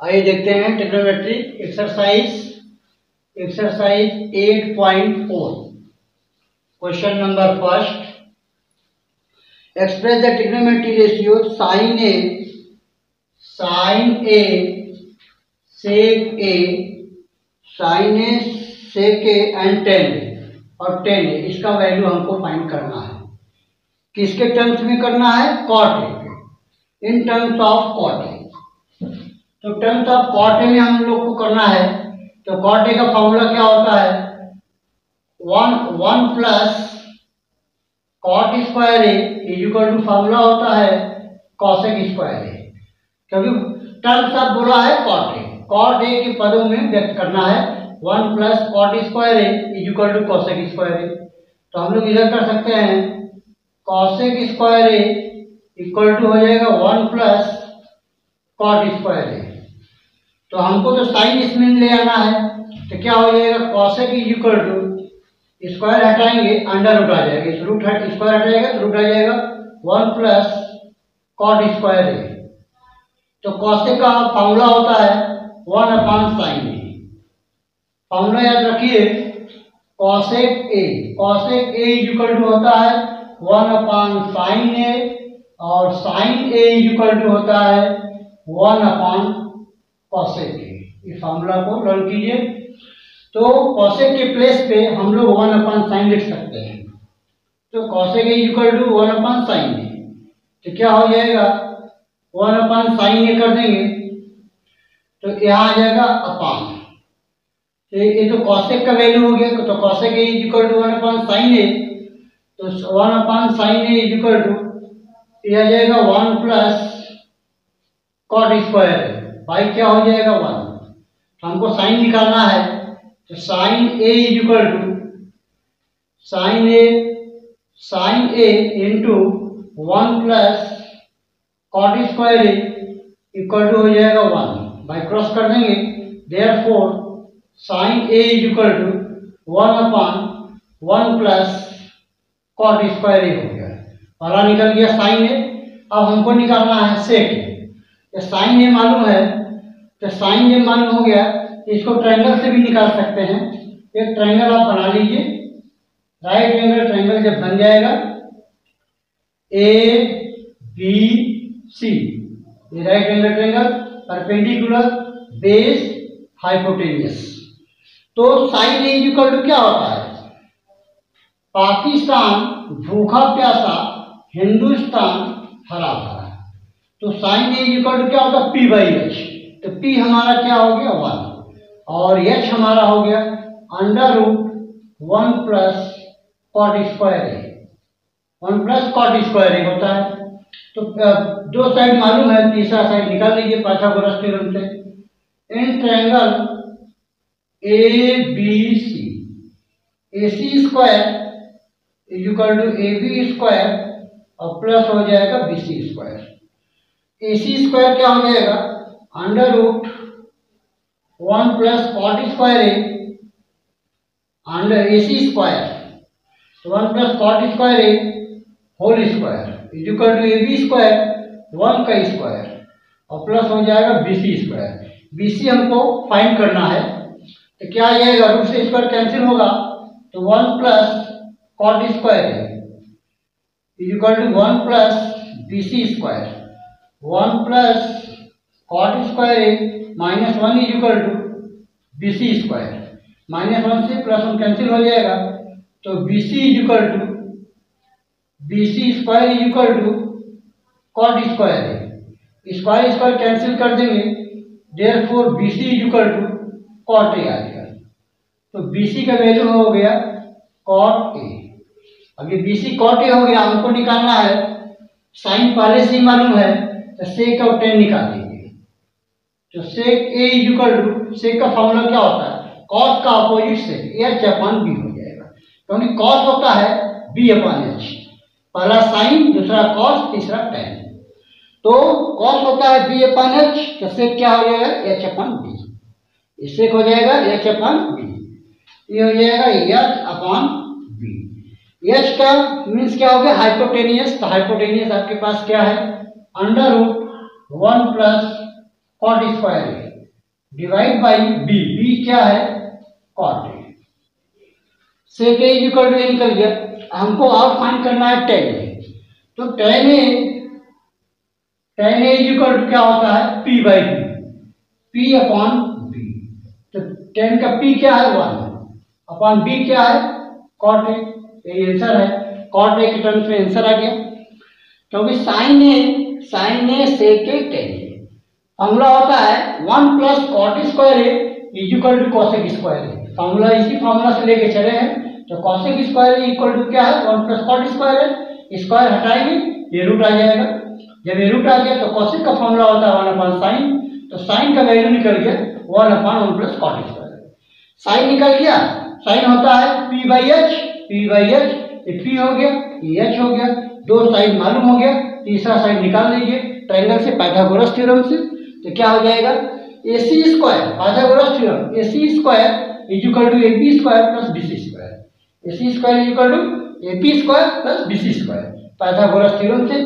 आइए देखते हैं trigonometry exercise 8.4। Question number first, express the trigonometry ratio sine A sec A and tan और tan A, इसका value हमको फाइंड करना है। किसके टर्म्स में करना है? Cot A, in terms of cot A. तो टर्म्स ऑफ कॉट ए में हम लोग को करना है। तो कॉट ए का फॉर्मूला क्या होता है? One plus cot square A equal to formula होता है कॉसेक स्क्वायर ए, क्योंकि टर्म्स ऑफ बोला है कॉट ए के पदों में व्यक्त करना है। 1 plus cot square A equal to cosec square A. तो हम लोग इधर कर सकते हैं cosec square A equal to हो जाएगा 1 प्लस कॉट स्क्वायर ए। तो हमको तो साइन इसमें ले आना है, तो क्या हो जाएगा? कॉसेक इक्वल टू स्क्वायर हटाएंगे, अंडर रूट आ जाएगा, इस रूट स्क्वायर हटाएगा तो रूट आ जाएगा 1 प्लस कॉट स्क्वायर ए। तो कॉसेक का फॉर्मूला होता है 1/sin ए। फॉर्मूला याद रखिए, कॉसेक ए इक्वल टू होता है 1/sin ए और sin ए इक्वल टू होता है 1/cosec ए। इस फॉर्मूला को लर्न कीजिए। तो cosec के प्लेस पे हम लोग 1/sin लिख सकते हैं। तो cosec A equal to 1/sin A, तो क्या हो जाएगा? 1/sin ए कर देंगे तो यहाँ आ जाएगा अपान। तो ये तो cosec का वैल्यू हो गया, तो cosec A equal to 1/sin A, तो 1/sin ए इक्वल टू ये आ जाएगा 1 प्लस कॉट स्क्वायर बाई क्या हो जाएगा 1। तो हमको साइन निकालना है, तो sine A equal to sine A into 1 plus cot square A equal to हो जाएगा 1 बाई क्रॉस कर देंगे। Therefore sine A equal to 1/1 plus cot square A हो गया। पहला निकल गया साइन ए। अब हमको निकालना है सेक ए। साइन ए मालूम है, तो साइन ए मालूम हो गया, इसको ट्रायंगल से भी निकाल सकते हैं। एक ट्रायंगल आप बना लीजिए, राइट एंगल ट्रायंगल जब बन जाएगा ABC, ये right angle triangle, perpendicular, base, hypotenuse. तो साइन ए इक्वल टू क्या होता है? पाकिस्तान भूखा प्यासा, हिंदुस्तान हरा भरा। तो साइन ए इक्वल टू क्या होता है? P/H। तो P हमारा क्या हो गया? 1 और H हमारा हो गया under root 1 plus cot square A. 1 plus cot square A होता है। तो दो साइड मालूम है, तीसरा साइड निकाल लीजिए पाइथागोरस थ्योरम से। In triangle ABC, AC square equal to AB square और प्लस हो जाएगा BC स्क्वायर। AC स्क्वायर क्या हो जाएगा? Under root 1 plus cot square A under AC square, तो 1 plus cot square A whole square equal to AB square 1 का square और plus हो जाएगा BC स्क्वायर। BC हमको फाइंड करना है, तो क्या आ जाएगा? रूट से स्क्वायर कैंसिल होगा, तो 1 plus cot square A equal to 1 plus BC square. 1 plus cot square A minus 1 equal to BC square. -1 से +1 कैंसिल हो जाएगा, तो BC square equal to cot square A. Square cancel कर देंगे, therefore BC equal to cot A आ गया। तो BC का वैल्यू हो गया कॉट ए। अब ये BC कॉट ए हो गया, हमको निकालना है साइन पहले से ही मालूम है, तो सेक और टेन निकाल देंगे। तो सेक ए इक्वल टू, सेक का फॉर्मूला क्या होता है? कॉस का अपोजिट सेक H/B हो जाएगा, क्योंकि कॉस होता है B/H। पहला साइन, दूसरा कॉस, तीसरा टेन। तो कॉस होता है B/H, तो सेक क्या हो जाएगा? H/B। ये सेक हो जाएगा H/B, ये हो जाएगा H/B। H का मीन्स क्या हो गया? हाइपोटेनियस। तो हाइपोटेनियस आपके पास क्या है? Under root 1 plus cot square A divide by B, B क्या है cot A. Sec A equal to A निकल गया, हमको और फाइंड करना है टेन ए। तो टेन ए इक्वल टू क्या होता है P by B, P upon B. तो टेन का पी क्या है 1 अपॉन बी क्या है कॉट ए, यही आंसर है। कॉट ए के टर्म्स में आंसर आ गया, क्योंकि sine A sec A tan A. Formula होता है 1 plus cot square A equal to cosec square A. Formula इसी फॉर्मूला से लेके चले हैं। तो cosec square A equal to क्या है 1 plus cot square A, square हटाएंगे ये रूट आ जाएगा। जब ये रूट आ गया तो कॉसेक का फॉर्मूला होता है 1 अपॉन साइन, तो साइन का वैल्यू निकल गया 1 upon 1 plus cot square. Sine निकल गया, साइन होता है पी बाई एच, ये पी हो गया ये एच हो गया, दो साइन मालूम हो गया, तीसरा साइन निकाल लीजिए ट्रायंगल से पाइथागोरस थ्योरम से। तो क्या हो जाएगा AC square, Pythagoras theorem, AC square equal to AP square plus BC square. AC square equal to AP square plus BC square, Pythagoras theorem से।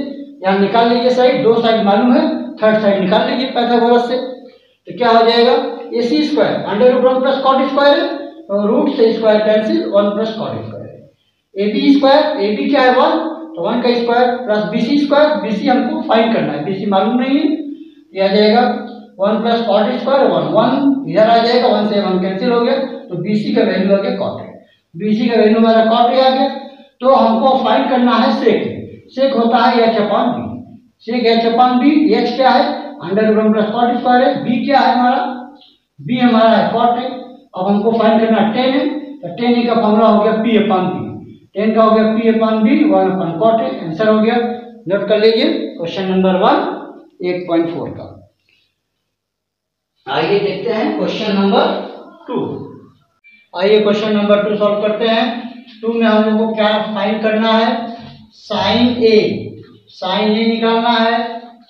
यहाँ निकाल लीजिए साइड, दो साइड मालूम है, थर्ड साइड निकाल लीजिए पाइथागोरस से। तो क्या हो जाएगा AC square under root 1 plus cot square है, और रूट से square cancel 1 plus cot square है। AB स्क्वायर, AB क्या है 1, तो 1 का square plus BC square, BC हमको फाइंड करना है, BC मालूम नहीं है, ये आ जाएगा 1 प्लस कॉट स्क्वायर 1 इधर आ जाएगा, 1 से 1 कैंसिल हो गया, तो BC का वैल्यू आ गया कॉट ए। BC का वैल्यू हमारा कॉट ए आ गया। तो हमको फाइंड करना है सेक, सेक होता है h upon B, sec h upon B. h क्या है under root 1 plus cot square है, b क्या है हमारा, b हमारा है कॉट ए। अब हमको फाइंड करना टेन है, तो टेन का फॉर्मूला हो गया p अपॉन b, टेन का हो गया p upon b 1 upon cot A, answer हो गया। नोट कर लीजिए क्वेश्चन नंबर 1 8.4 का। आइए देखते हैं क्वेश्चन नंबर 2। आइए क्वेश्चन नंबर 2 सॉल्व करते हैं। 2 में हम लोगों को क्या फाइंड करना है, साइन ए निकालना है,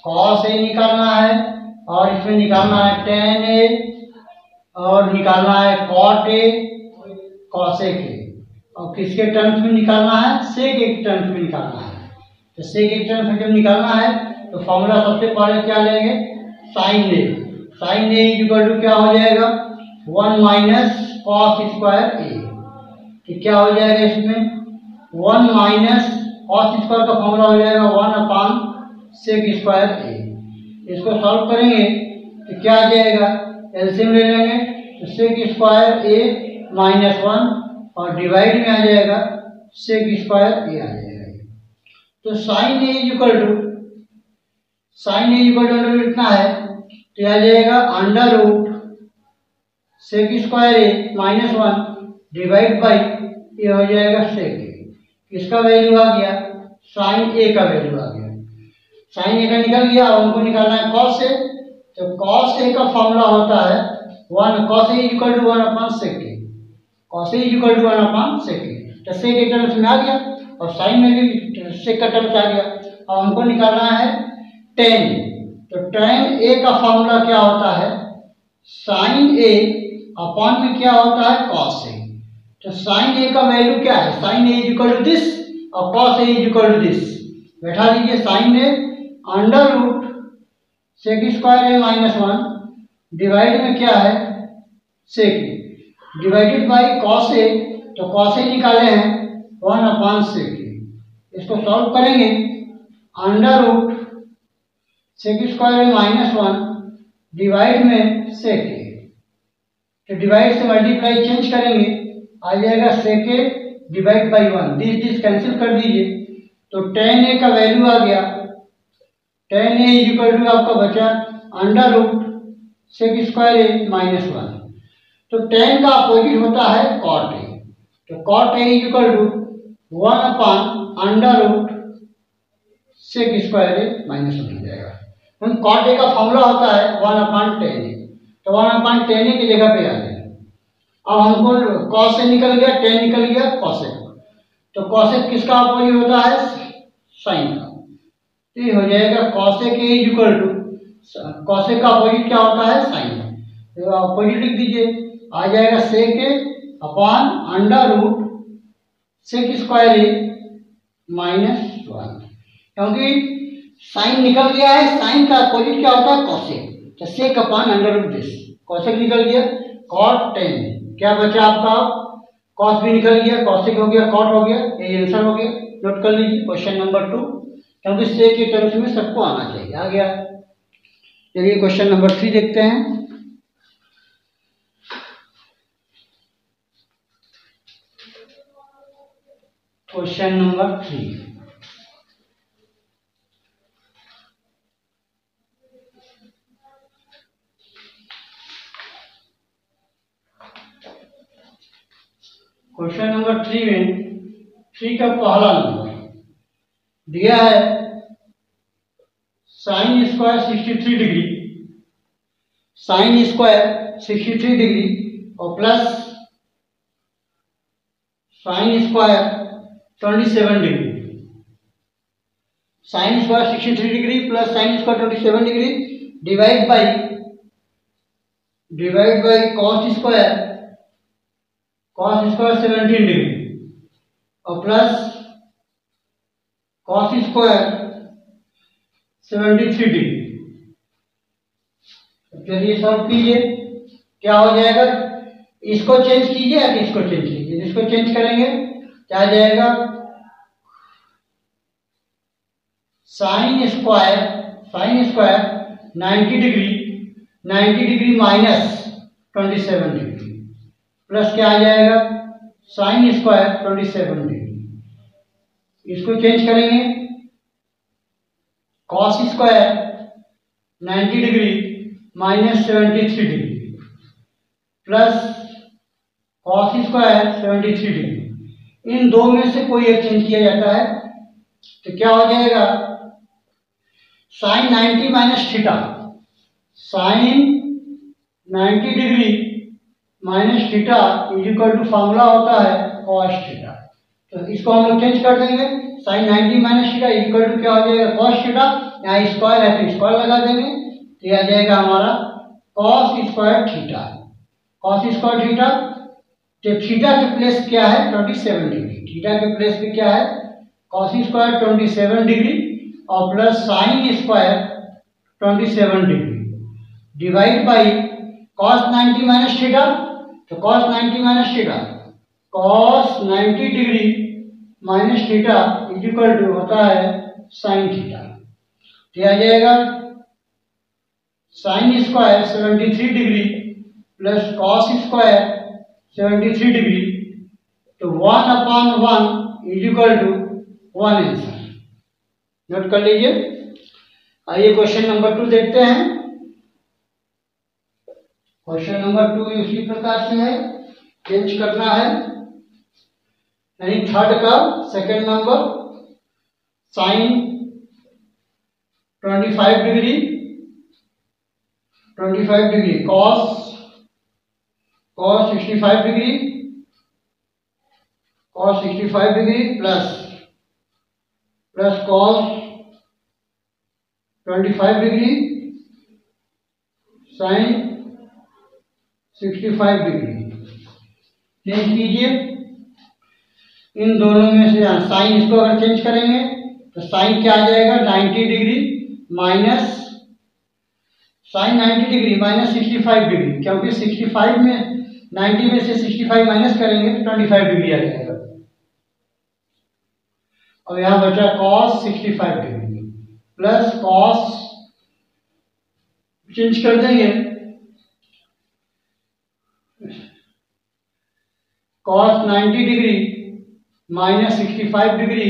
कॉस ए निकालना है, और इसमें निकालना है टेन ए, और निकालना है कॉट ए, कॉसेक ए, और किसके टर्म्स में निकालना है सेक ए के टर्म्स में निकालना है। तो सेक ए के टर्म्स में जब निकालना है तो फॉर्मूला सबसे पहले क्या लेंगे साइन ए इक्वल टू क्या हो जाएगा 1 माइनस कॉस स्क्वायर ए। तो क्या हो जाएगा इसमें 1 माइनस कॉस स्क्वायर का फॉर्मूला हो जाएगा 1 अपॉन सेक स्क्वायर ए। इसको सॉल्व करेंगे तो क्या आ जाएगा एलसीएम ले लेंगे, तो सेक स्क्वायर ए माइनस 1 और डिवाइड में आ जाएगा सेक स्क्वायर ए आ जाएगा। तो sine A equal to under root इतना है, तो आ जाएगा under root sec square A minus 1 divide by ये हो जाएगा सेक ए। इसका वैल्यू आ गया साइन ए का वैल्यू आ गया, साइन ए का निकल गया। और हमको निकालना है कॉस ए, तो कॉस ए का फॉर्मूला होता है 1 cos A equal to 1 upon sec A, cos A equal to 1 upon sec A. तो सेक ए टर्म्स में आ गया और साइन में भी सेक का टर्म्स आ गया। अब हमको निकालना है टेन, तो टेन ए का फॉर्मूला क्या होता है साइन ए अपॉन में क्या होता है कॉस ए। तो साइन ए का वैल्यू क्या है, sine A equal to this और cos A equal to this. बैठा दीजिए sine A under root sec square A minus 1 divide में क्या है sec A divided by cos A, तो कॉस ए निकाले हैं 1 अपॉन सेक ए। इसको सॉल्व करेंगे under root sec square A minus 1 divide में सेक ए, तो डिवाइड से मल्टीप्लाई चेंज करेंगे आ जाएगा sec A divide by 1, this cancel कर दीजिए। तो टेन ए का वैल्यू आ गया, टेन ए इक्वल टू आपका बचा under root sec square A minus 1। तो टेन का अपोजिट होता है कॉट ए, तो cot A equal to 1 upon under root sec square A minus 1 हो जाएगा। कॉट ए का फॉर्मूला होता है 1 अपॉन टेन ए, तो 1 अपॉन टेन ए की जगह पे आ जाएगा। अब हमको कॉस ए निकल गया, टेन निकल गया कॉसेक, तो कॉसेक किसका अपोजिट होता है साइन का, तो ये हो जाएगा cosec A equal to, cosec का अपोजिट क्या होता है साइन, तो अपोजिट लिख दीजिए आ जाएगा sec A upon under root sec square A minus 1। क्योंकि साइन निकल गया है, साइन का अपोजिट क्या होता है कॉसेक, तो sec upon under root this, cosec निकल गया, कॉट 10 क्या बचा आपका, कॉस भी निकल गया, कॉसेक हो गया, कॉट हो गया, ये आंसर हो गया। नोट कर लीजिए क्वेश्चन नंबर 2, क्योंकि सेक के टर्म्स में सबको आना चाहिए। आ गया। चलिए क्वेश्चन नंबर 3 देखते हैं। क्वेश्चन नंबर 3, क्वेश्चन नंबर 3 में 3 का पहला नंबर दिया है sine square 63 degree, sine square 63 degree और plus sine square 27 degree, sine square 63 degree plus sine square 27 degree divide by cos square 17 degree और प्लस कॉस स्क्वायर 73 डिग्री। चलिए solve कीजिए, क्या हो जाएगा, इसको चेंज कीजिए या इसको चेंज कीजिए। इसको चेंज करेंगे क्या आ जाएगा, sine square 90 degree minus 27 degree plus क्या आ जाएगा, साइन स्क्वायर 27 डिग्री। इसको चेंज करेंगे, cos square 90 degree minus 73 degree plus cos square 73 degree. इन दो में से कोई एक चेंज किया जाता है तो क्या हो जाएगा, sine 90 minus theta, sine 90 degree minus theta is equal to formula होता है कॉस थीटा। तो इसको हम लोग चेंज कर देंगे, sine 90 minus theta is equal to क्या हो जाएगा, कॉस थीटा। यहाँ स्क्वायर है तो स्क्वायर लगा देंगे तो यह आ जाएगा हमारा cos square theta. Cos square theta, तो थीटा के प्लेस क्या है 27 डिग्री, थीटा के प्लेस पे क्या है कॉस स्क्वायर 27 डिग्री और plus sine square 27 degree divide by cos 90 minus theta. तो cos 90 minus theta, cos 90 degree minus theta is equal to होता है साइन थीटा। तो आ जाएगा sine square 73 degree plus cos square 73 degree, तो 1/1 is equal to 1 answer. Note कर लीजिए। आइए क्वेश्चन नंबर 2 देखते हैं। क्वेश्चन नंबर 2 इसी प्रकार से है, चेंज करना है, यानी थर्ड का second number sine 25 degree cos 65 degree plus cos 25 degree sine 65 degree. Change कीजिए इन दोनों में से, साइन इसको अगर चेंज करेंगे तो साइन क्या आ जाएगा 90 degree minus sine 90 degree minus 65 degree, क्योंकि 65 में 90 में से 65 माइनस करेंगे तो 25 डिग्री आ जाएगा। और यहां बचा cos 65 degree plus cos, change कर देंगे, cos 90 degree minus 65 degree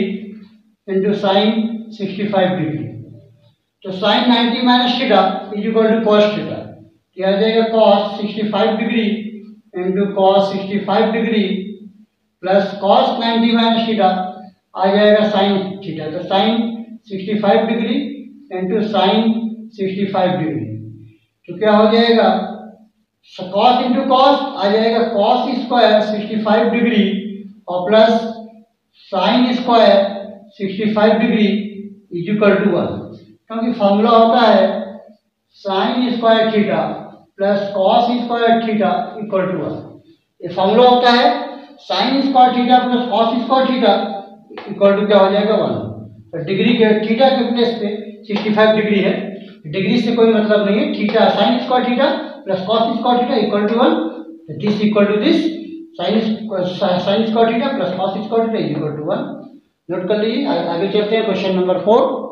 into sine 65 degree. तो sine 90 minus theta is equal to cos theta, क्या आ जाएगा cos 65 degree into cos 65 degree plus cos 90 minus theta आ जाएगा साइन थीटा। तो sine 65 degree into sine 65 degree, तो क्या हो जाएगा कॉस इंटू कॉस आ जाएगा कॉस स्क्वायर 65 डिग्री और plus sine square 65 degree is equal to 1, क्योंकि फॉर्मूला होता है sine square theta plus cos square theta equal to 1। ये फॉर्मूला होता है sine square theta plus cos square theta equal to क्या हो जाएगा 1। तो डिग्री के थीटा के प्लेस पे 65 डिग्री है, डिग्री से कोई मतलब नहीं है। Theta sine square theta plus cos square theta equal to 1, this equal to this, sine square theta plus cos square theta equal to 1। Note कर लीजिए। आगे चलते हैं question number 4।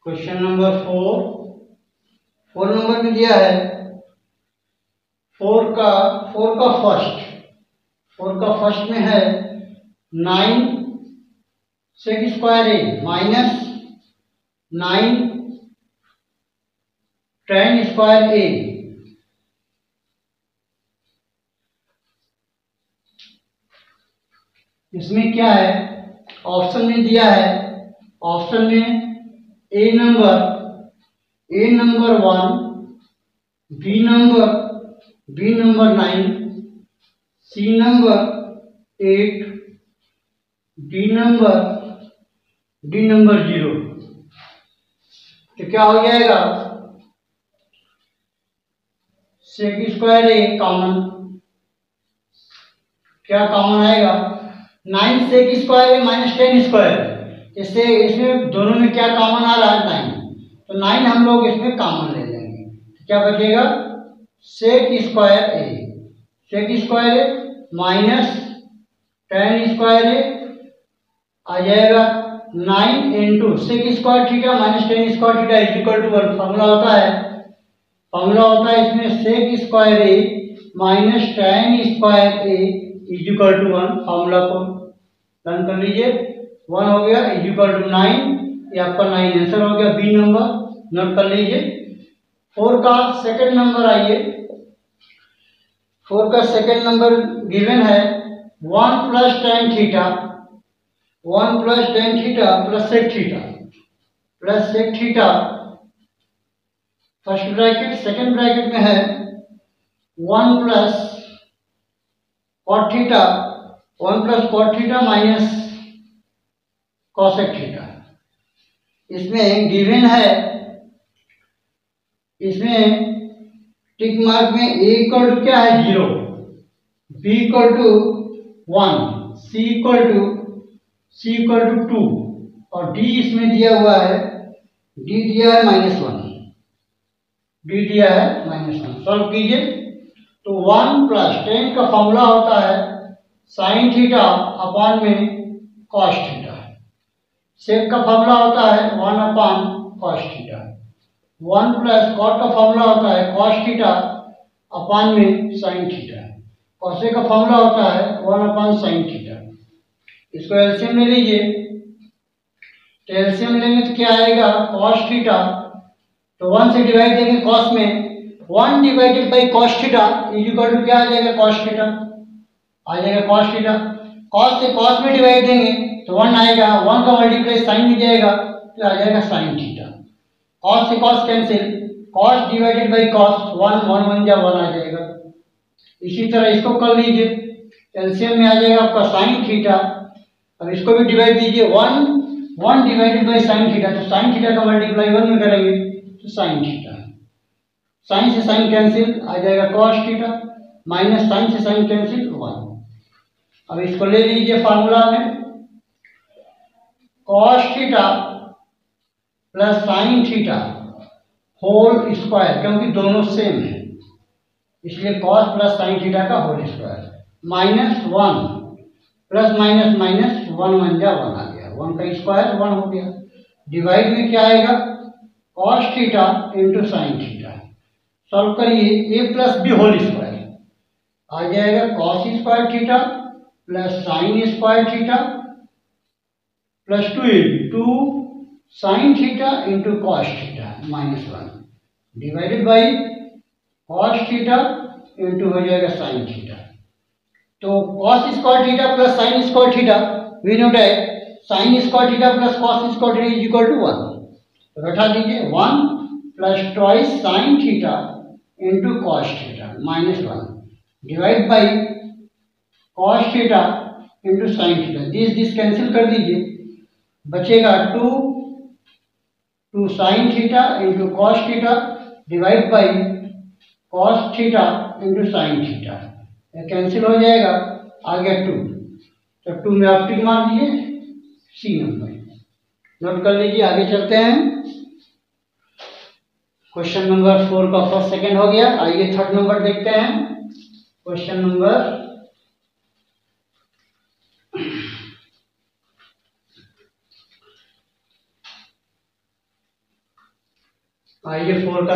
Question number 4 number में दिया है 4 का फर्स्ट में है 9 sec square A minus 9 tan square A. इसमें क्या है, ऑप्शन में दिया है, ऑप्शन में A number 1, B number 9, C number 8, D number 0। तो क्या हो जाएगा, सेक स्क्वायर ए कॉमन, क्या कॉमन आएगा, 9 sec square A minus 10 square. इससे इसमें दोनों में क्या कॉमन आ रहा है, 9, तो 9 हम लोग इसमें कॉमन ले लेंगे। तो क्या बचेगा, sec square A minus 10 square A आ जाएगा 9 into sec square theta minus 10 square theta is equal to 1। Formula होता है इसमें sec square A minus 10 square A is equal to 1। Formula को रन कर लीजिए, 1 हो गया इज इक्वल टू 9, ये आपका 9 आंसर हो गया, बी नंबर। नोट कर लीजिए। 4 का सेकंड नंबर आइए, 4 का सेकंड नंबर गिवन है 1 plus tan theta plus sec theta first bracket, second bracket में है 1 plus cot theta minus cosec theta. इसमें गिवन है, इसमें टिक मार्क में ए इक्वल टू क्या है 0, B equal to 1, C equal to 2 और डी इसमें दिया हुआ है, डी दिया है -1। सॉल्व कीजिए तो 1 प्लस 10 का फॉर्मूला होता है साइन थीटा अपॉन में कॉस थीटा। सेक का फॉर्मूला होता है 1 upon cos theta. 1 plus cot का फॉर्मूला होता है कॉस थीटा अपॉन में साइन थीटा। कॉसे का फॉर्मूला होता है 1 अपॉन साइन थीटा। इसको एलसीएम ले लीजिए, तो एलसीएम लेंगे तो क्या आएगा, कॉस थीटा, तो 1 से डिवाइड देंगे कॉस में, 1 divided by cos theta is equal to क्या आ जाएगा, कॉस थीटा आ जाएगा, कॉस थीटा। कॉस से कॉस में डिवाइड देंगे तो 1 आएगा, 1 का मल्टीप्लाई साइन में जाएगा तो आ जाएगा साइन थीटा। कॉस से cos cancel, cos divided by cos, 1 1 जा 1 आ जाएगा। इसी तरह इसको कर लीजिए, एलसीएम में आ जाएगा आपका साइन थीटा। अब इसको भी डिवाइड कीजिए, 1 डिवाइडेड बाई साइन थीटा, तो साइन थीटा का मल्टीप्लाई 1 में करेंगे तो साइन थीटा। साइन से साइन कैंसिल आ जाएगा कॉस थीटा, माइनस साइन से साइन कैंसिल 1। अब इसको ले लीजिए फार्मूला में, cos theta plus sine theta whole square, क्योंकि दोनों सेम है इसलिए कॉस प्लस साइन थीटा का whole square, -1 plus minus minus 1 1 जा 1 आ गया, 1 का स्क्वायर 1 हो गया। डिवाइड में क्या आएगा, cos theta into sine theta. Solve करिए, a plus B whole square आ जाएगा cos square theta plus sine square theta plus 2 sine theta into cos theta -1 divided by cos theta into हो जाएगा साइन थीटा। तो cos square theta plus sine square theta we know that sine square theta plus cos square theta is equal to 1। तो बैठा दीजिए 1 plus twice sign theta into cos theta -1 divide by cos theta into sine theta. This cancel कर दीजिए, बचेगा 2 sine theta into cos theta divide by cos theta into sine theta. Cancel हो जाएगा, आ गया 2। तो 2 में आप टिक मार दीजिए, सी नंबर नोट कर लीजिए। आगे चलते हैं, क्वेश्चन नंबर 4 का फर्स्ट सेकंड हो गया। आइए थर्ड नंबर देखते हैं। क्वेश्चन नंबर आइए 4 का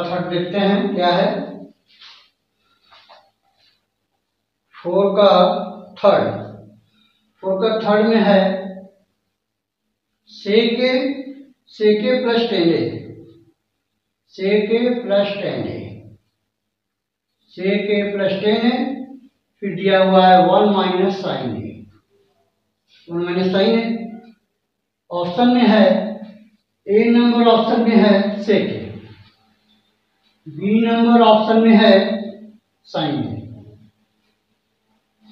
थर्ड देखते हैं क्या है। 4 का थर्ड में है सेके प्लस 10a, सेके प्लस 10a, फिर दिया हुआ है 1 माइनस साइन ए, 1 माइनस साइन ए। ऑप्शन में है, ए नंबर ऑप्शन में है सेक, बी नंबर ऑप्शन में है साइन ए,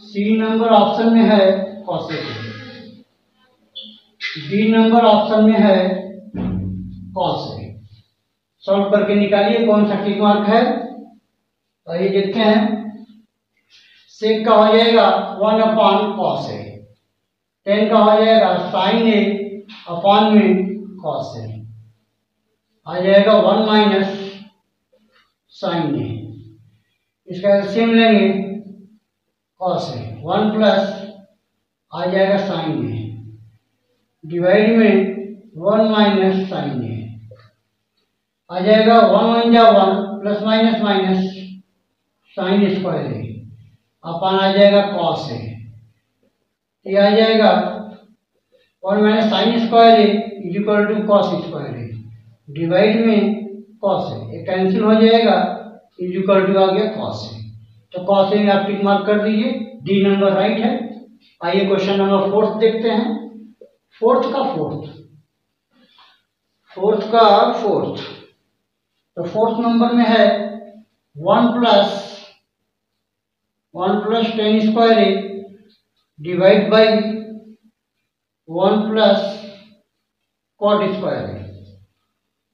सी नंबर ऑप्शन में है कॉसेक, डी नंबर ऑप्शन में है कॉस ए। सॉल्व करके निकालिए कौन सा टिक मार्क है। तो ये देखते हैं, सेक का हो जाएगा 1 अपॉन कॉस ए, 10 का हो जाएगा साइन ए अपॉन में कॉस ए, आ जाएगा 1 माइनस साइन ए। इसका एलसीएम लेंगे कॉस ए, 1 प्लस आ जाएगा साइन ए डिवाइड में 1 माइनस साइन ए, आ जाएगा 1 1 जा 1 plus minus minus sine square A upon आ जाएगा कॉस ए। ये आ जाएगा 1 minus sine square A is equal to cos square A divide में कॉस ए, कैंसिल हो जाएगा, इज इक्वल टू आ गया कॉस ए। तो कॉस ए में आप टिक मार्क कर दीजिए, डी नंबर राइट है। आइए क्वेश्चन नंबर 4 देखते हैं। फोर्थ तो फोर्थ नंबर में है 1 plus 10 square A divide by 1 plus cot square A.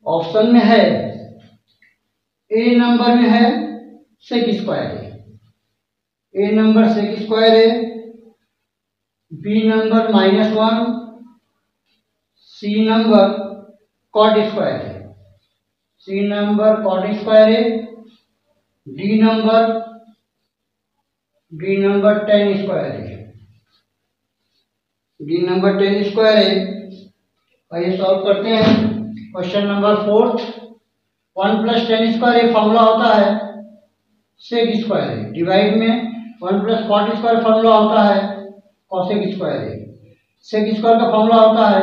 Option में है, ए नंबर में है sec square A, A number sec square A, B number -1, C number cot square A, C number cot square A, D number 10 square A, D number 10 square A. आइए solve करते हैं question number 4। 1 plus 10 square A formula होता है sec square A divide में 1 plus cot square formula होता है cosec square ए। Sec square का formula होता है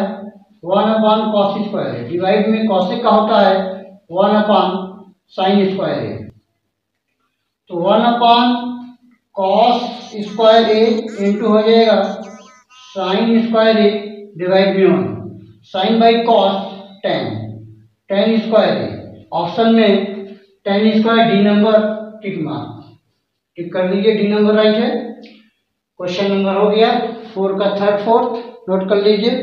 1 upon cos square A divide में कॉसेक का होता है 1 अपॉन साइन स्क्वायर ए। तो 1 upon cos square A into हो जाएगा साइन स्क्वायर ए डिवाइड में 1, sine by cos 10 square A. Option में 10 square D number tick mark, tick कर लीजिए, डी नंबर राइट है। क्वेश्चन नंबर हो गया 4 का थर्ड फोर्थ, नोट कर लीजिए।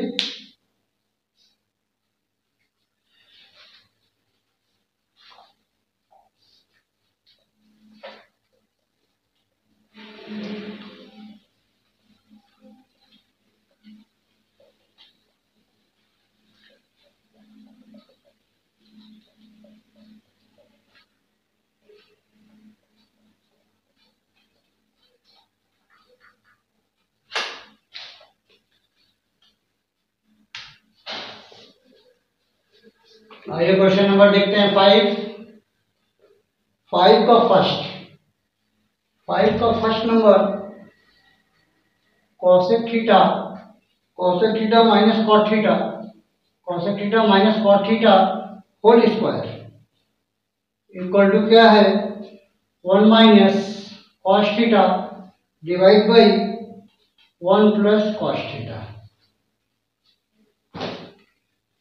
आइए क्वेश्चन नंबर देखते हैं 5 का first number cosec theta minus cot theta, cosec theta minus cot theta whole square equal to क्या है 1 minus cos theta divide by 1 plus cos theta.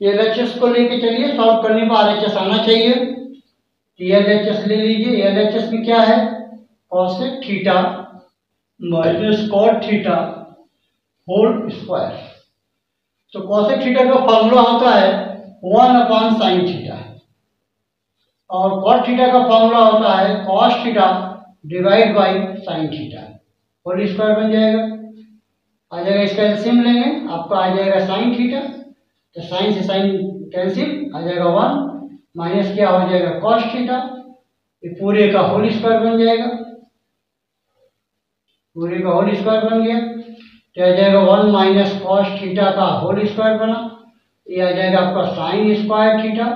ये LHS को लेके चलिए, सॉल्व करने पर RHS आना चाहिए। LHS ले लीजिए। LHS में क्या है, cosec theta minus cot theta whole square. तो cosec थीटा का फॉर्मूला होता है 1/sin थीटा, और cot थीटा का फॉर्मूला होता है cos theta divide by sin theta whole square बन जाएगा। आ जाएगा, इसका एलसीएम लेंगे, आपका आ जाएगा sin थीटा, तो sin से sin कैंसिल, आ जाएगा 1 माइनस क्या हो जाएगा cos थीटा, ये पूरे का होल स्क्वायर बन जाएगा, पूरे का होल स्क्वायर बन गया। तो आ जाएगा 1 माइनस cos थीटा का होल स्क्वायर बना, ये आ जाएगा आपका sin स्क्वायर थीटा।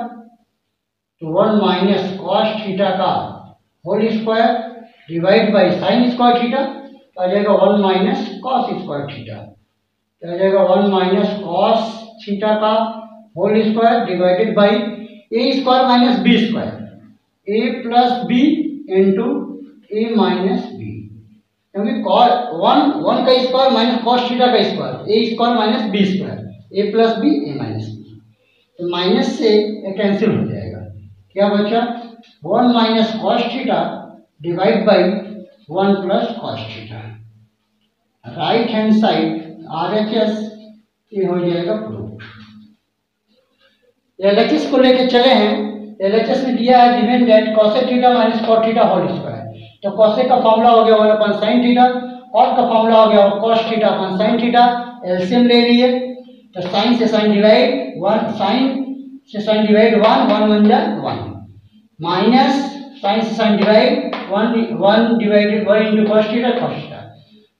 तो 1 माइनस cos थीटा का whole square divide by sin square theta, तो आ जाएगा 1 माइनस cos स्क्वायर थीटा, तो आ जाएगा 1 माइनस cos थीटा का whole square divided by A square minus B square, A plus B into A minus B, क्योंकि one का square minus cos theta का square, A square minus B square, A plus B A minus B, तो minus से ये cancel हो जाएगा। क्या बचा 1 minus cos theta divide by 1 plus cos theta, right hand side RHS ये हो जाएगा प्रूफ। LHS को लेके चले हैं। LHS में दिया है given that cosec theta minus cot theta whole square, तो cosec का फॉर्मूला हो गया 1/sin थीटा, cot का फॉर्मूला हो गया cos theta upon sin theta, LCM ले लिए, तो sin से sin डिवाइड 1, sin से sin डिवाइड 1 बन जाए 1 माइनस sin से sin divide 1 divided 1 into cos theta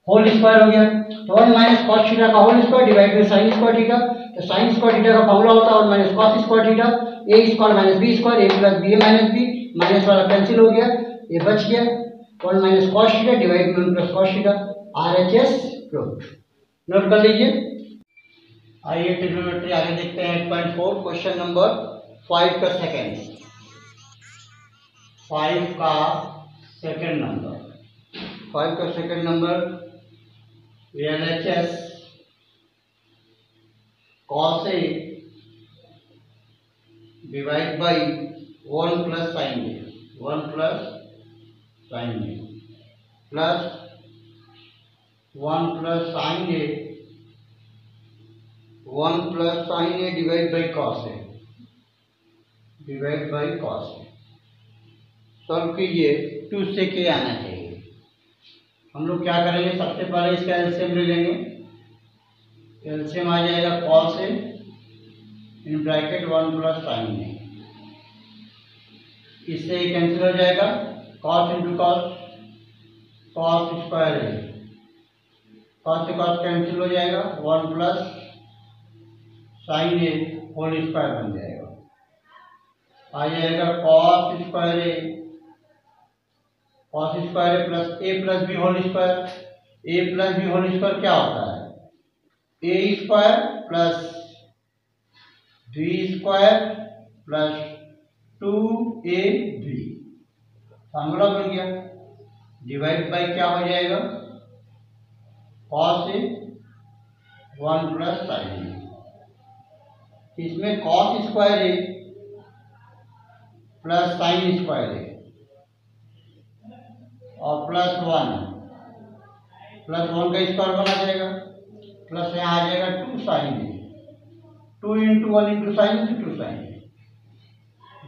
whole square हो गया। तो 1 माइनस cos थीटा का whole square divide by sin square theta, तो sin स्क्वायर थीटा का फॉर्मूला होता है 1 minus cos square theta, A square minus B square, A plus B A minus B, minus वाला cancel हो गया, ये बच गया 1 minus cos theta divide by 1 plus cos theta, RHS proof. Note कर लीजिए। आइए ट्रिग्नोमेट्री आगे देखते हैं 8.4 क्वेश्चन नंबर 5 का सेकंड, 5 का second number LHS cos A divide by 1 plus sin A, 1 plus sin A plus 1 plus sin A, 1 plus sin A divide by cos A, divide by cos A। Solve कीजिए, 2 से के आना चाहिए। हम लोग क्या करेंगे, सबसे पहले इसका एलसीएम ले लेंगे। एलसीएम आ जाएगा cos A in bracket 1 plus sin A, इससे ही कैंसिल हो जाएगा, cos into cos, cos square A, cos से cos कैंसिल हो जाएगा, 1 plus sin A whole square बन जाएगा, आ जाएगा cos square A, cos square plus A plus B whole square, A plus B whole square क्या होता है, A square plus B square plus 2ab, formula बन गया, डिवाइड बाई क्या हो जाएगा cos A 1 plus sin A, इसमें cos square A plus sin square A और प्लस 1 का स्क्वायर बना जाएगा, प्लस यहाँ आ जाएगा 2 sin A, 2 into 1 into sine से 2 sin A,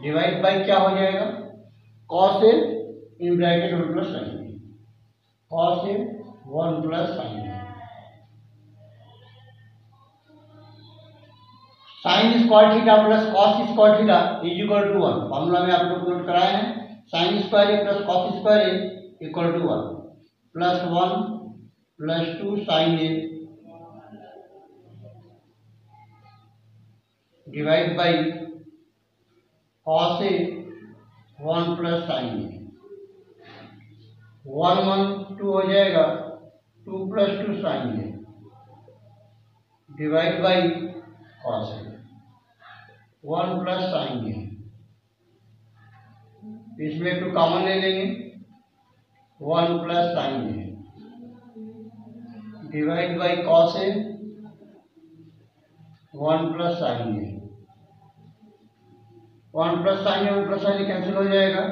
डिवाइड बाई क्या हो जाएगा cos A in bracket 1 plus sin A, cos A 1 plus sin A, sine square theta plus cos square theta is equal to 1, formula में आप लोग note कराए हैं, sine square A plus cos square A equal to 1 plus 1 plus 2 sin A divide by cos A 1 plus sin A, 1 1 2 हो जाएगा, 2 plus 2 sin A divide by cos A 1 plus sin A, इसमें 2 common ले लेंगे, 1 plus sin A divide by cos A 1 plus sin A, one plus sign cancel हो जाएगा,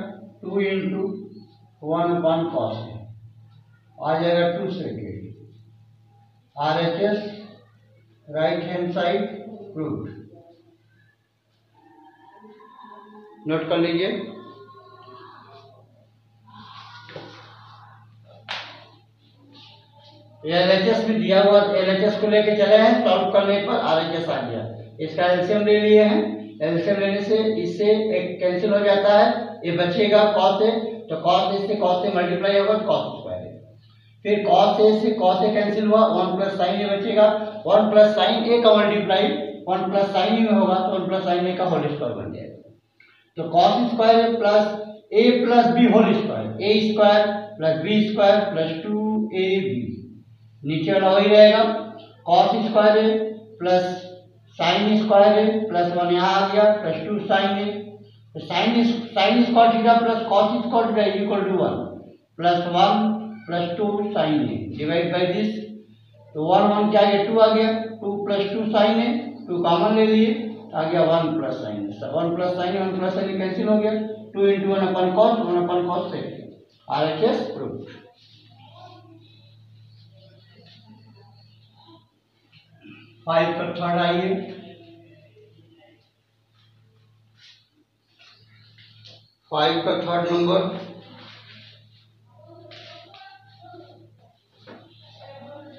2 into 1 cos आ जाएगा 2 second. RHS right hand side proved. Note कर लीजिए। LHS भी दिया हुआ, LHS को लेके चले हैं, सॉल्व करने पर RHS आ गया। इसका एलसीएम ले लिए हैं, एलसीएम लेने से इससे एक कैंसिल हो जाता है, ये बचेगा cos A, तो cos A से cos A मल्टीप्लाई होगा cos स्क्वायर A। फिर cos A से cos A कैंसिल हुआ, 1 प्लस साइन A बचेगा, 1 प्लस साइन A का मल्टीप्लाई 1 प्लस साइन A में होगा, तो 1 प्लस साइन A का होल स्क्वायर बन जाएगा। तो cos square A plus A plus B whole square, A square plus B square plus 2AB, नीचे वाला वही रहेगा, cos square A plus sine square A plus 1 यहाँ आ गया प्लस 2 साइन A, तो sine square theta plus cos square theta equal to 1 plus 1 plus 2 sine A divide by this, तो 1 क्या आ गया 2 आ गया, 2 प्लस 2 साइन A, 2 कॉमन ले लिए, आ गया 1 plus sine A, 1 plus sign cancel हो गया, 2 इंटू 1 अपन कॉस से RHS प्रूव्ड। फाइव का थर्ड आइए, फाइव का थर्ड नंबर,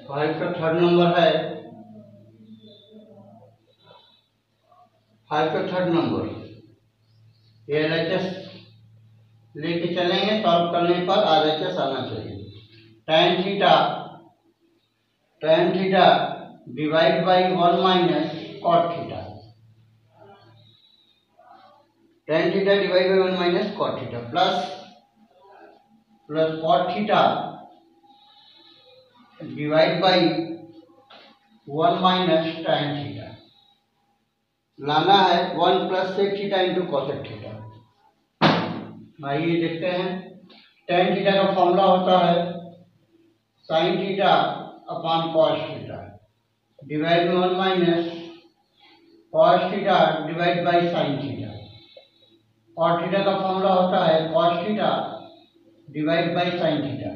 फाइव का थर्ड नंबर है, फाइव का थर्ड नंबर ये LHS लेके चलेंगे, सॉल्व करने पर RHS आना चाहिए। tan theta divide by 1 minus cot theta, tan theta divide by 1 minus cot theta plus cot theta divide by 1 minus tan theta, लाना है 1 plus sec theta into cosec theta. आइए देखते हैं, tan थीटा का formula होता है sine theta upon cos theta divide में 1 minus cos theta divide by sine theta. Cot theta का फॉर्मूला होता है cos theta divide by sine theta.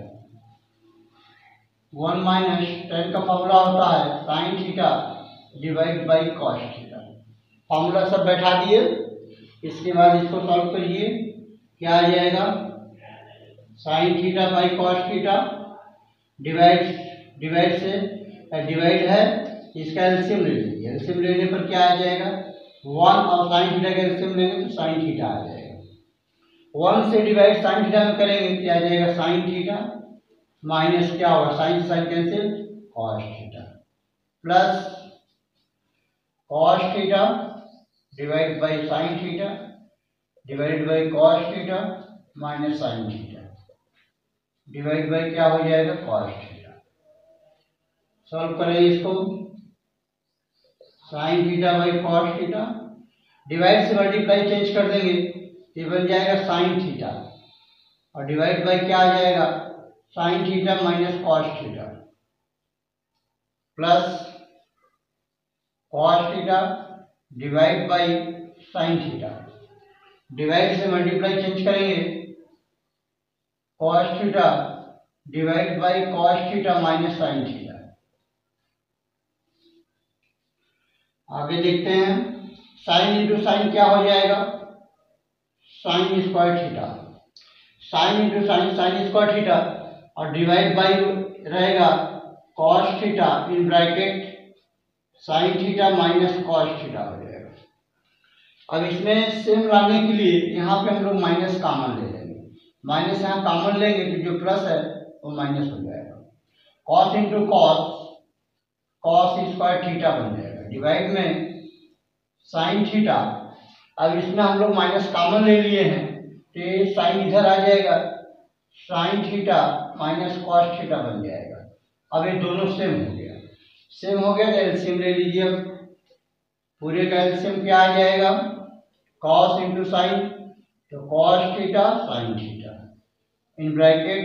1 minus tan का फॉर्मूला होता है sine theta divide by cos theta. Formula सब बैठा दिए, इसके बाद इसको सॉल्व करिए, क्या आ जाएगा, sine theta by cos theta divide से डिवाइड है, इसका एलसीएम ले लीजिए, एलसीएम लेने पर क्या आ जाएगा, 1 और साइन थीटा का एलसीएम लेंगे तो साइन थीटा आ जाएगा। 1 से डिवाइड साइन थीटा में करेंगे क्या आ जाएगा, साइन थीटा माइनस क्या होगा, sine sine cancel cos theta plus cos theta divide by sine theta divide by cos theta minus sine theta divide by क्या हो जाएगा, कॉस थीटा। सॉल्व करें इसको, sine theta by cos theta, divide से multiply change कर देंगे, ये बन जाएगा साइन थीटा और डिवाइड बाई क्या आ जाएगा, sine theta minus cos theta plus cos theta divide by sine theta, divide से मल्टीप्लाई चेंज करेंगे, cos theta divide by cos theta minus sine theta. आगे देखते हैं, साइन इंटू साइन क्या हो जाएगा, sine square theta, sine into sine square theta और divide by रहेगा cos theta in bracket sign theta minus cos theta हो जाएगा। अब इसमें सेम लाने के लिए यहाँ पे हम लोग माइनस कॉमन ले लेंगे, माइनस यहाँ कॉमन लेंगे तो जो प्लस है वो माइनस हो जाएगा, cos into cos square theta बन जाएगा डिवाइड में साइन थीटा। अब इसमें हम लोग माइनस कॉमन ले लिए हैं तो ये साइन इधर आ जाएगा, sine theta minus cos theta बन जाएगा। अब ये दोनों सेम हो गया, सेम हो गया तो एलसीएम ले लीजिए। अब पूरे का एलसीएम क्या आ जाएगा, कॉस इंटू साइन, तो cos theta sine theta in bracket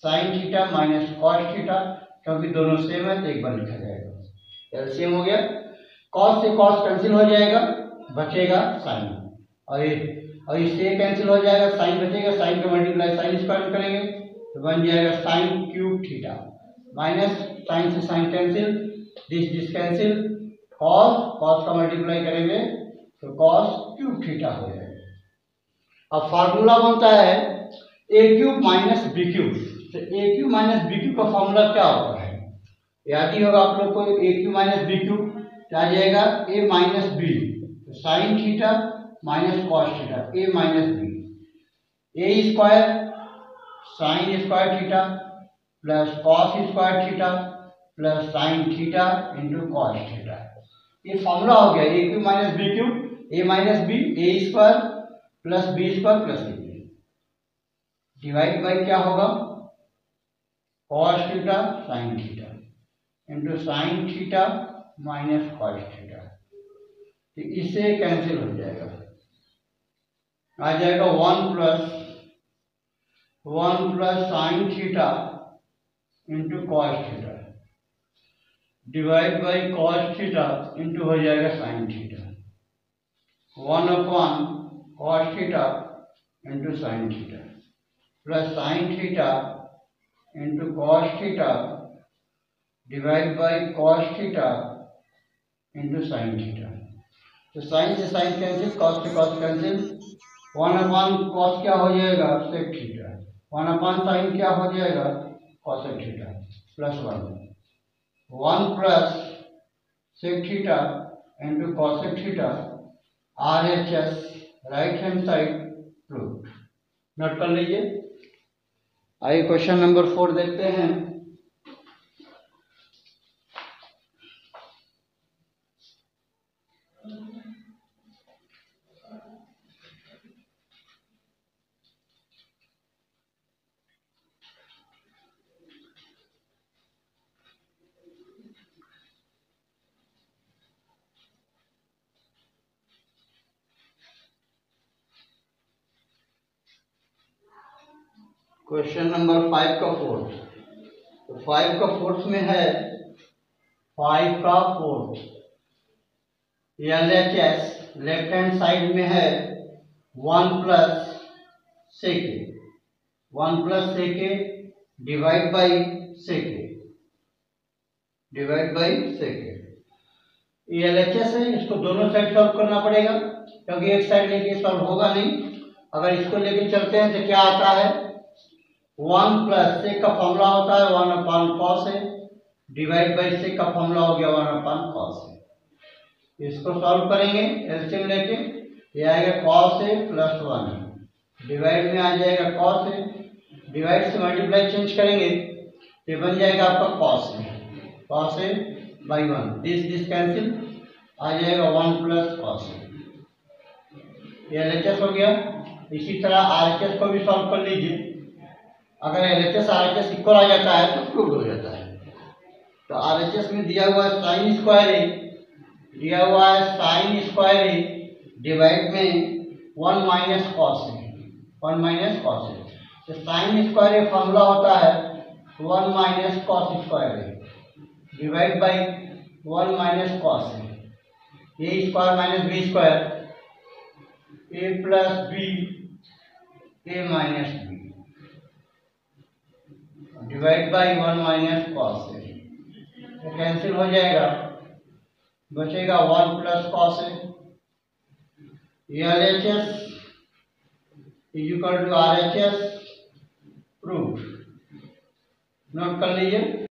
sign theta minus cos theta, क्योंकि दोनों सेम है तो एक बार लिखा जाएगा। एलसीएम हो गया, कॉस से कॉस कैंसिल हो जाएगा, बचेगा साइन। और इससे कैंसिल हो जाएगा, साइन बचेगा, साइन का मल्टीप्लाई साइन स्क्वायर करेंगे तो बन जाएगा sine cube theta, minus sine से sine cancel, this cancel, cos का मल्टीप्लाई करेंगे तो कॉस क्यूब थीटा हो जाएगा। अब फार्मूला बनता है A cube minus B cube. तो A cube minus B cube का फार्मूला क्या होता है, याद ही होगा आप लोग को, A cube minus B cube क्या आ जाएगा, ए माइनस बी, तो sine theta minus cos theta, A minus B, A square sine square theta plus cos square theta plus sine theta into cos theta. ये formula हो गया A cube minus B cube, A minus B, A square plus B square plus A divide by क्या होगा, cos theta sine theta into sine theta minus cos theta. तो इससे cancel हो जाएगा, आ जाएगा 1 plus sine theta into cos theta divide by cos theta into हो जाएगा sine theta, 1 upon cos theta into sine theta plus sine theta into cos theta divide by cos theta into sine theta. तो sine से sine cancel, cos से cos cancel, 1 upon cos क्या हो जाएगा sec theta, 1 upon sign क्या हो जाएगा cosec theta plus 1 plus sec theta into cosec theta, RHS right hand side proof. Note कर लीजिए। आइए क्वेश्चन नंबर 4 देखते हैं। क्वेश्चन नंबर 5 का फोर्थ, तो 5 का फोर्थ में है 5 का fourth, LHS left hand side में है 1 प्लस सेके, 1 प्लस सेके डिवाइड बाई सेके, डिवाइड बाई सेके। ये LHS है, इसको दोनों साइड सॉल्व करना पड़ेगा क्योंकि एक साइड लेके सॉल्व होगा नहीं। अगर इसको लेके चलते हैं तो क्या आता है, 1 प्लस सेक का फॉर्मूला होता है 1 अपॉन कॉस है डिवाइड बाई सेक का फॉर्मूला हो गया 1 अपॉन कॉस है। इसको सॉल्व करेंगे एलसीएम लेके, ये आएगा कॉस है प्लस 1 डिवाइड में आ जाएगा कॉस है, डिवाइड से मल्टीप्लाई चेंज करेंगे ये बन जाएगा आपका कॉस है बाई 1, दिस कैंसिल, आ जाएगा 1 प्लस कॉस है। ये एलएचएस हो गया। इसी तरह आरएचएस को भी सॉल्व कर लीजिए। अगर एलएचएस आरएचएस इक्वल आ जाता है तो प्रूव हो जाता है। तो आरएचएस में दिया हुआ है साइन स्क्वायर ए, दिया हुआ है साइन स्क्वायर ए डिवाइड में 1 माइनस कॉस है, 1 माइनस कॉस है। तो साइन स्क्वायर ए फॉर्मूला होता है 1 minus cos square A divide by 1 minus cos है, A square minus B square, A plus B A minus B divide by 1 minus cos है। तो cancel हो जाएगा, बचेगा 1 प्लस कॉस है। LHS is equal to RHS proof. Note कर लीजिए।